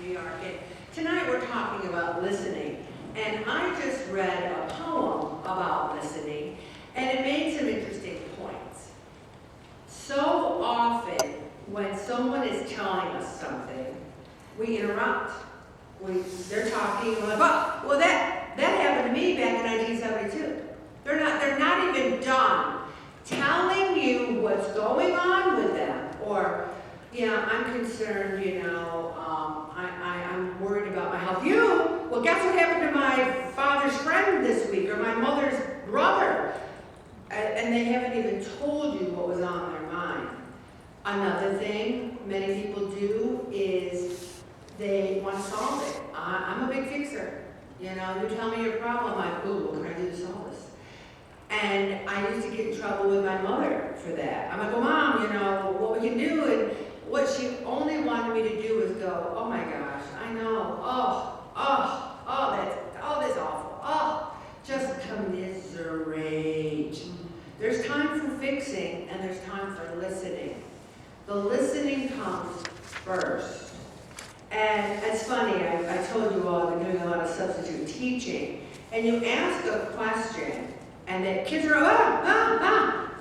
New York. And tonight we're talking about listening. And I just read a poem about listening, and it made some interesting points. So often, when someone is telling us something, we interrupt. They're talking, we're like, well, that happened to me back in 1972. They're not even done telling you what's going on with them, or, yeah, I'm concerned, I'm worried about my health. Well, guess what happened to my father's friend this week, or my mother's brother? And they haven't even told you what was on their mind. Another thing many people do is they want to solve it. I'm a big fixer. You tell me your problem, I'm like, ooh, what can I do to solve this? And I used to get in trouble with my mother for that. I'm like, well, Mom, what we can do? And what she only wanted me to do was go, oh my gosh, I know, that's awful, just commiserate. There's time for fixing and there's time for listening. The listening comes first. And it's funny, I told you all I've been doing a lot of substitute teaching, and you ask a question, and the kids are,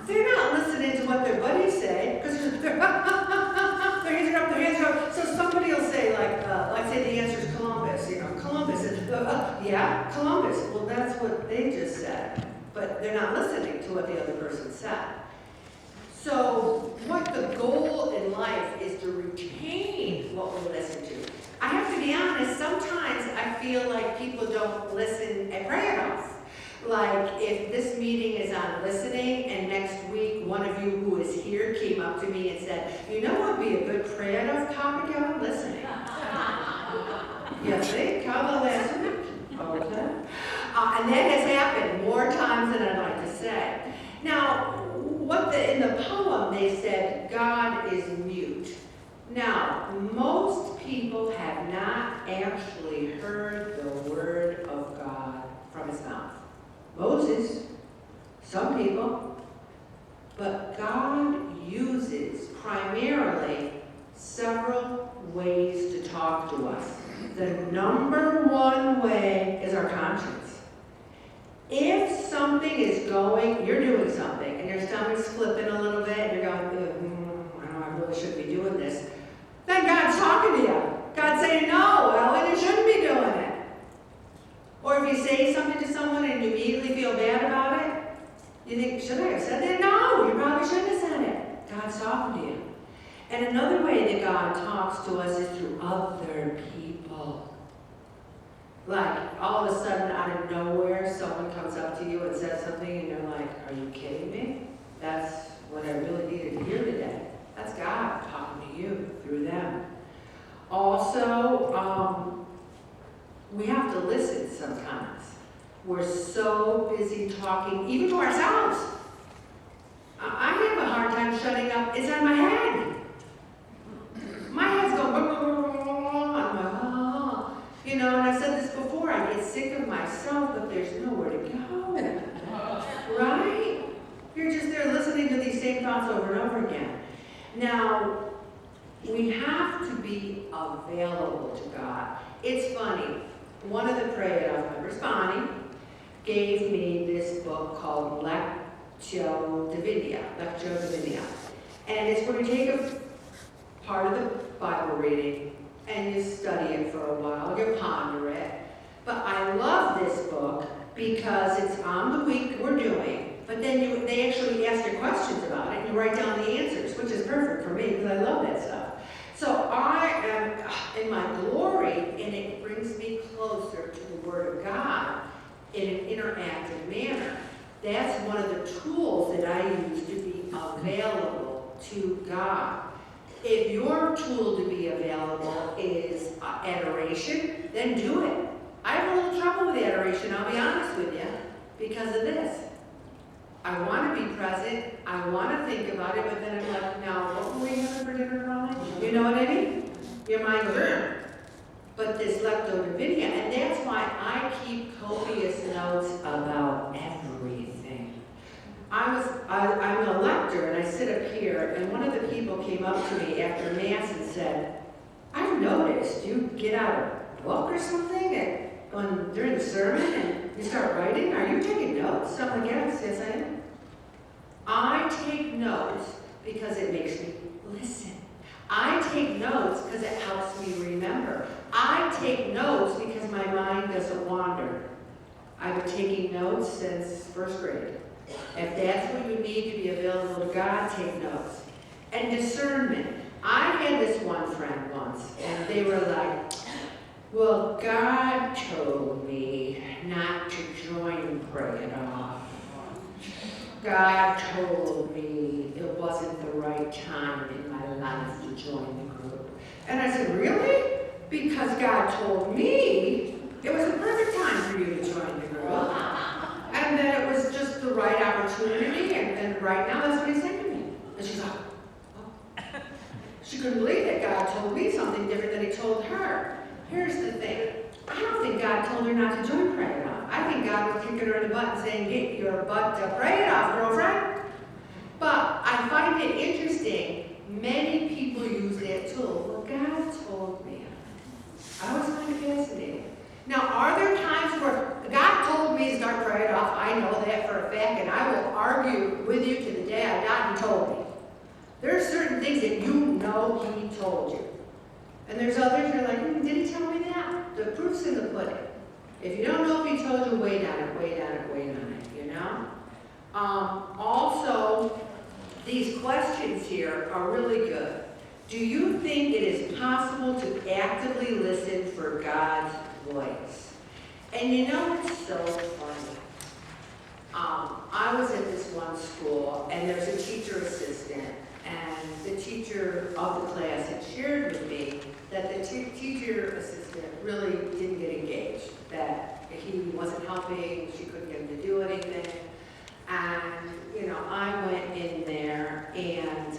they're not listening to what their buddies say, because their hands are up. So somebody will say, like say the answer is Columbus, Columbus, and yeah, Columbus. Well, that's what they just said, but they're not listening to what the other person said. So what the goal in life is to retain what we listen to. I have to be honest, sometimes I feel like people don't listen and pray enough. Like if this meeting is on listening and next week one of you who is here came up to me and said, what would be a good pray enough topic on listening? You think? How about last week? Okay. And that has happened more times than I'd like to say. Now, in the poem they said, God is mute. Now, most people have not actually heard the word of God from his mouth. Moses, some people, but God uses primarily several ways to talk to us. The number one way is our conscience. If something is you're doing something, and your stomach's flipping a little bit, and you're going, I really shouldn't be doing this, then God's talking to you. God's saying, no, Ellen, you shouldn't be doing it. Or if you say something to someone and you immediately feel bad about it, you think, should I have said that? No, you probably shouldn't have said it. God's talking to you. And another way that God talks to us is through other people. Like, all of a sudden, out of nowhere, someone comes up to you and says something, and you're like, are you kidding me? That's what I really needed to hear today. That's God talking to you through them. Also, we have to listen sometimes. We're so busy talking, even to ourselves. I have a hard time shutting up. It's on my head. My head's going, I'm like, and I've said this before, I get sick of myself, but there's nowhere to go. Right? You're just there listening to these same thoughts over and over again. Now, we have to be available to God. It's funny. One of the prayer members, Bonnie, gave me this book called Lectio Divina. And it's where you take a part of the Bible reading and you study it for a while, you ponder it. But I love this book because it's on the week we're doing, but then they actually ask you questions about it and you write down the answers, which is perfect for me because I love that stuff. So I am in my glory, and it brings me closer to the Word of God in an interactive manner. That's one of the tools that I use to be available to God. If your tool to be available is adoration, then do it. I have a little trouble with adoration, I'll be honest with you, because of this. I want to be present, I want to think about it, but then I'm like, now, what were we having for dinner tonight? You know what I mean? Your mind goes, but this Lectio Divina, and that's why I keep copious notes about everything. I'm a lector, and I sit up here, and one of the people came up to me after Mass and said, I've noticed you get out a book or something during the sermon and you start writing. Are you taking notes? I'm like, yes, I am. I take notes because it makes me listen. I take notes because it helps me remember. I take notes because my mind doesn't wander. I've been taking notes since first grade. If that's what you need to be available to God, take notes. And discernment. I had this one friend once, and they were like, well, God told me not to join Pray It Off. God told me it wasn't the right time in my life to join the group. And I said, really? Because God told me it was the perfect time for you to join the group. And that it was just the right opportunity, and right now that's what he said to me. And she's like, oh. She couldn't believe that God told me something different than he told her. Here's the thing. I don't think God told her not to join Pray It Off. I think God was kicking her in the butt and saying, get your butt to Pray It Off, girlfriend. But I find it interesting. Many people use that tool. Well, God told me. I always find it fascinating. Now, are there times where God told me to start Pray It Off? I know that for a fact, and I will argue with you to the day I die. He told me. There are certain things that you know he told you. And there's others you're like, did he tell me that? The proof's in the pudding. If you don't know if he told you, wait on it, wait on it, wait on it, you know? Also, these questions here are really good. Do you think it is possible to actively listen for God's voice? And you know, it's so funny. I was at this one school, and there's a teacher assistant, and the teacher of the class had shared with me that the teacher assistant really didn't get engaged, that he wasn't helping, she couldn't get him to do anything. And, you know, I went in there, and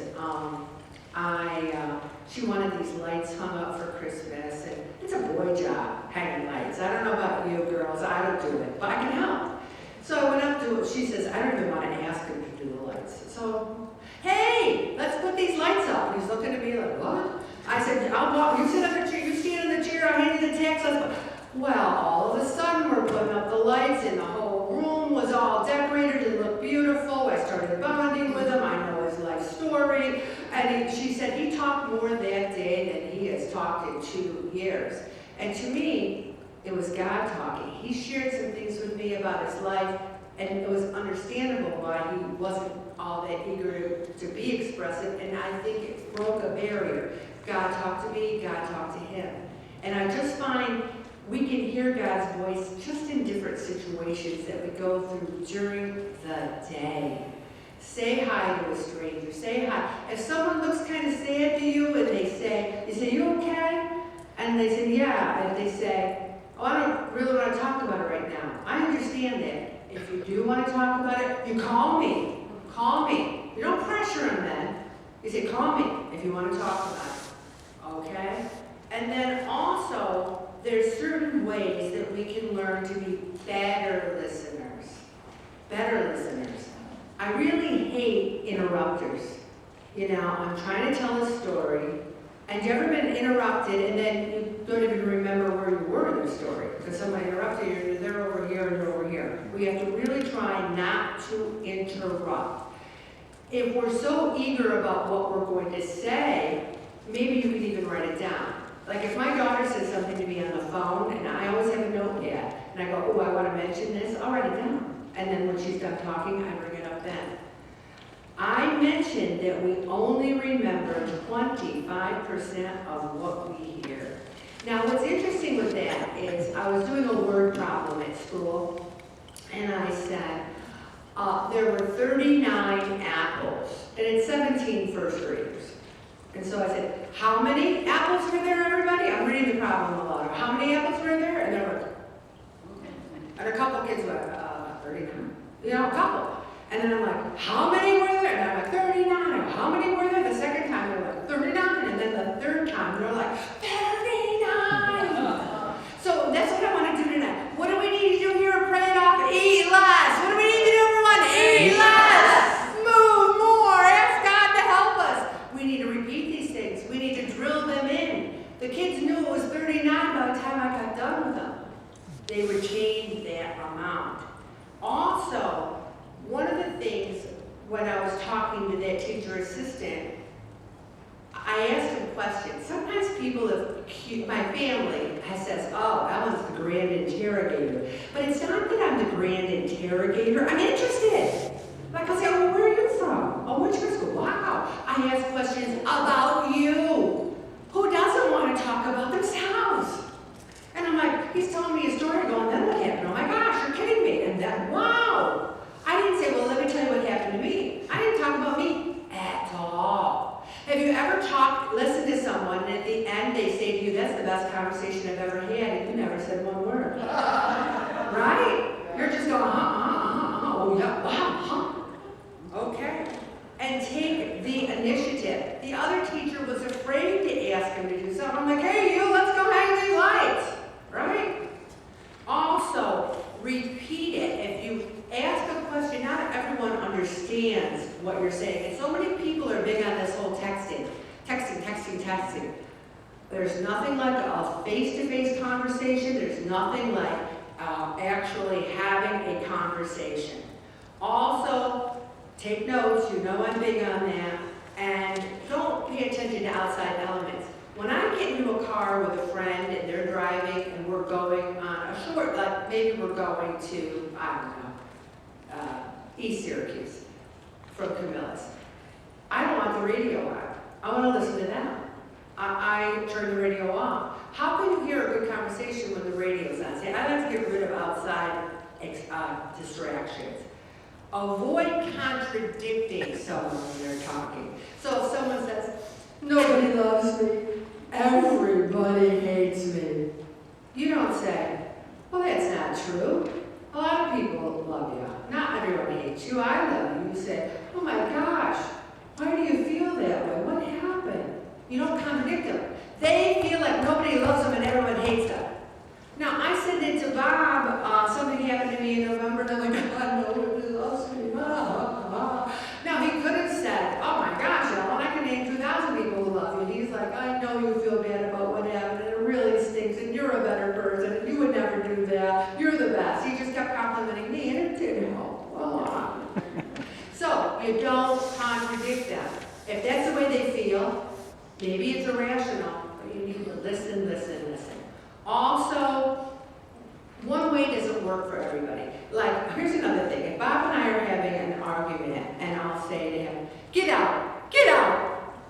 she wanted these lights hung up for Christmas, and it's a boy job, hanging lights. I don't know about you girls, I don't do it, but I can help. So I went up to her, she says, I don't even want to ask him to do the lights. So, hey, let's put these lights up. He's looking at me like, what? I said, I'll walk, you sit on the chair, you stand in the chair, I'll hand you the tax. Well, all of a sudden we're putting up the lights, and the whole room was all decorated and looked beautiful. I started bonding with him, I know his life story. And she said he talked more that day than he has talked in 2 years. And to me, it was God talking. He shared some things with me about his life, and it was understandable why he wasn't all that eager to be expressive, and I think it broke a barrier. God talked to me, God talked to him. And I just find we can hear God's voice just in different situations that we go through during the day. Say hi to a stranger, say hi. If someone looks kind of sad to you and you say, you okay? And they say, yeah, and they say, oh, I don't really want to talk about it right now. I understand that. If you do want to talk about it, you call me. Call me. You don't pressure them then. You say, call me if you want to talk about it. Okay? And then also, there's certain ways that we can learn to be better listeners. Better listeners. I really hate interrupters. You know, I'm trying to tell a story, and you ever been interrupted, and then you don't even remember where you were in the story because somebody interrupted you, and they're over here and you're over here. We have to really try not to interrupt. If we're so eager about what we're going to say, maybe you could even write it down. Like if my daughter says something to me on the phone, and I always have a notepad, and I go, oh, I want to mention this, I'll write it down. And then when she's done talking, I bring it up then. I mentioned that we only remember 25% of what we hear. Now, what's interesting with that is I was doing a word problem at school, and I said there were 39 apples, and it's 17 first graders. And so I said, how many apples were there, everybody? I'm reading the problem aloud. How many apples were there? And there were, and a couple kids were 39. You know, a couple. And then I'm like, how many were there? And I'm like, 39. How many were there? The second time they were like, 39. And then the third time they were like, 39. So that's what I want to do tonight. What do we need to do here at Pray It Off? Eat less. What do we need to do, everyone? Eat less. Move more. Ask God to help us. We need to repeat these things. We need to drill them in. The kids knew it was 39 by the time I got done with them. They retained that amount. Also, one of the things when I was talking to that teacher assistant, I asked him questions. Sometimes people, my family says, oh, that one's the grand interrogator. But it's not that I'm the grand interrogator. I'm interested. Like I'll say, oh, where are you from? Oh, which grade school? Wow. I ask questions about you. Who doesn't want to talk about themselves? And I'm like, he's telling me a story going, then what happened? Oh my gosh, you're kidding me. And then, wow. I didn't say, well, let me tell you what happened to me. I didn't talk about me at all. Have you ever listened to someone, and at the end they say to you, that's the best conversation I've ever had, and you never said one word? Right? You're just going, oh yeah, wow, okay. And take the initiative. The other teacher was afraid to ask him to do something. I'm like, hey, you, let's go hang these lights, right? Also, repeat it. If you ask a question, not everyone understands what you're saying. And so many people are big on this whole texting. There's nothing like a face-to-face conversation. There's nothing like actually having a conversation. Also, take notes. You know I'm big on that. And don't pay attention to outside elements. When I get into a car with a friend and they're driving and we're going on a short, like maybe we're going to, I don't know, East Syracuse from Camillus. I don't want the radio on. I want to listen to them. I turn the radio off. How can you hear a good conversation when the radio's on? See, I like to get rid of outside distractions. Avoid contradicting someone when they're talking. So if someone says, nobody loves me, everybody hates me, you don't say, well, that's not true. A lot of people love you. Not everyone hates you. I love you. You say, oh my gosh, why do you feel that way? What happened? You don't contradict them. They feel like nobody loves them and everyone hates them. Now, I said it to Bob, something happened to me in November, and I'm like, God, nobody loves me. Now, he could have said, oh my gosh, Ellen, I can name 2,000 people who love you. He's like, I know you feel bad about what happened, and it really stinks, and you're a better person, and you would never do that. You're the best. He just kept complimenting me, and it didn't help a lot. So, you don't contradict them. If that's the way they feel, maybe it's irrational, but you need to listen. Also, one way doesn't work for everybody. Like, here's another thing. If Bob and I are having an argument, and I'll say to him, get out,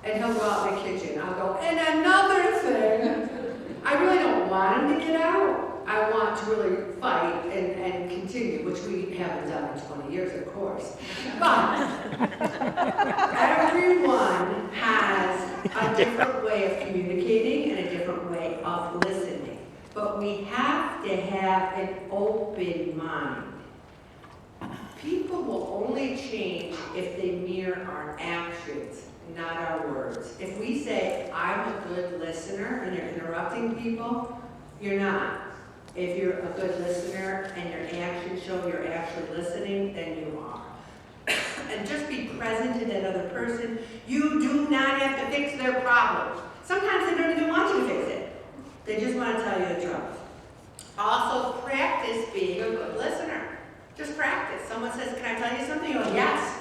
and he'll go out in the kitchen. I'll go, and another thing. I really don't want him to get out. I want to really fight and continue, which we haven't done in 20 years, of course. But everyone has a different way of communicating and a different way of listening. But we have to have an open mind. People will only change if they mirror our actions, not our words. If we say, I'm a good listener, and you're interrupting people, you're not. If you're a good listener and your actions show you're actually listening, then you are. And just be present to that other person. You do not have to fix their problem. Sometimes they don't even want you to fix it. They just want to tell you the truth. Also, practice being a good listener. Just practice. Someone says, can I tell you something? You go, yes.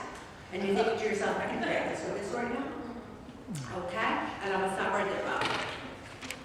And you think to yourself, I can practice with this right now. Okay? And